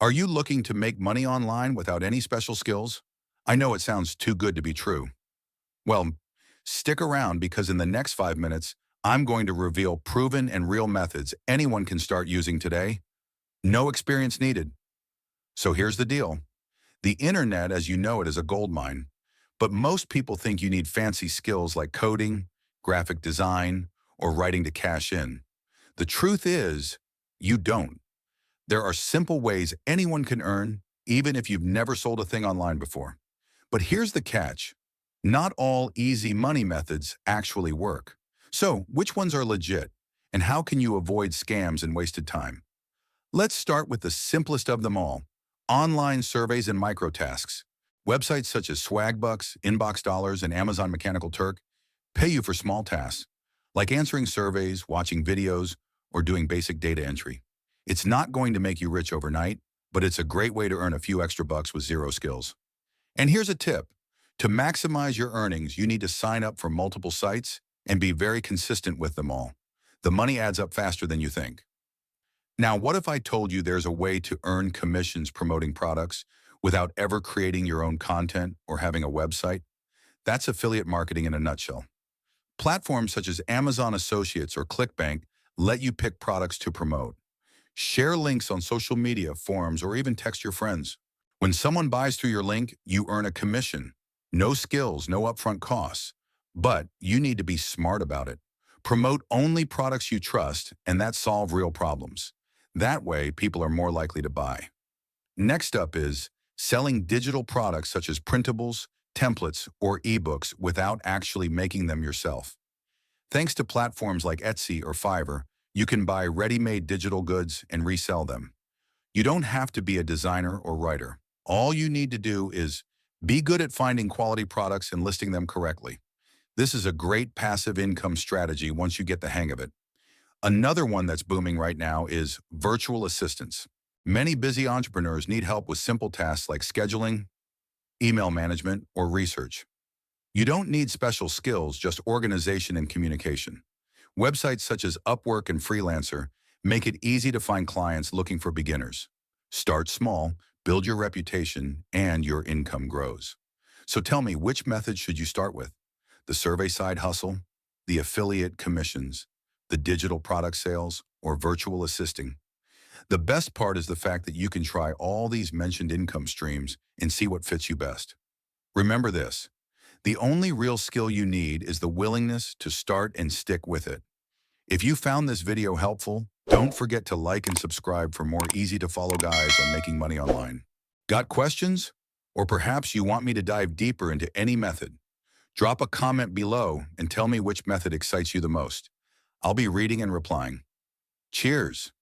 Are you looking to make money online without any special skills? I know it sounds too good to be true. Well, stick around because in the next 5 minutes, I'm going to reveal proven and real methods anyone can start using today. No experience needed. So here's the deal. The internet, as you know it, is a goldmine. But most people think you need fancy skills like coding, graphic design, or writing to cash in. The truth is, you don't. There are simple ways anyone can earn, even if you've never sold a thing online before. But here's the catch. Not all easy money methods actually work. So, which ones are legit? And how can you avoid scams and wasted time? Let's start with the simplest of them all, online surveys and microtasks. Websites such as Swagbucks, Inbox Dollars, and Amazon Mechanical Turk pay you for small tasks, like answering surveys, watching videos, or doing basic data entry. It's not going to make you rich overnight, but it's a great way to earn a few extra bucks with zero skills. And here's a tip. To maximize your earnings, you need to sign up for multiple sites and be very consistent with them all. The money adds up faster than you think. Now, what if I told you there's a way to earn commissions promoting products without ever creating your own content or having a website? That's affiliate marketing in a nutshell. Platforms such as Amazon Associates or ClickBank let you pick products to promote. Share links on social media, forums, or even text your friends. When someone buys through your link, you earn a commission. No skills, no upfront costs. But you need to be smart about it. Promote only products you trust, and that solves real problems. That way, people are more likely to buy. Next up is selling digital products such as printables, templates, or ebooks without actually making them yourself. Thanks to platforms like Etsy or Fiverr, you can buy ready-made digital goods and resell them. You don't have to be a designer or writer. All you need to do is be good at finding quality products and listing them correctly. This is a great passive income strategy once you get the hang of it. Another one that's booming right now is virtual assistants. Many busy entrepreneurs need help with simple tasks like scheduling, email management, or research. You don't need special skills, just organization and communication. Websites such as Upwork and Freelancer make it easy to find clients looking for beginners. Start small, build your reputation, and your income grows. So tell me, which method should you start with? The survey side hustle, the affiliate commissions, the digital product sales, or virtual assisting? The best part is the fact that you can try all these mentioned income streams and see what fits you best. Remember this, the only real skill you need is the willingness to start and stick with it. If you found this video helpful, don't forget to like and subscribe for more easy-to-follow guides on making money online. Got questions? Or perhaps you want me to dive deeper into any method? Drop a comment below and tell me which method excites you the most. I'll be reading and replying. Cheers!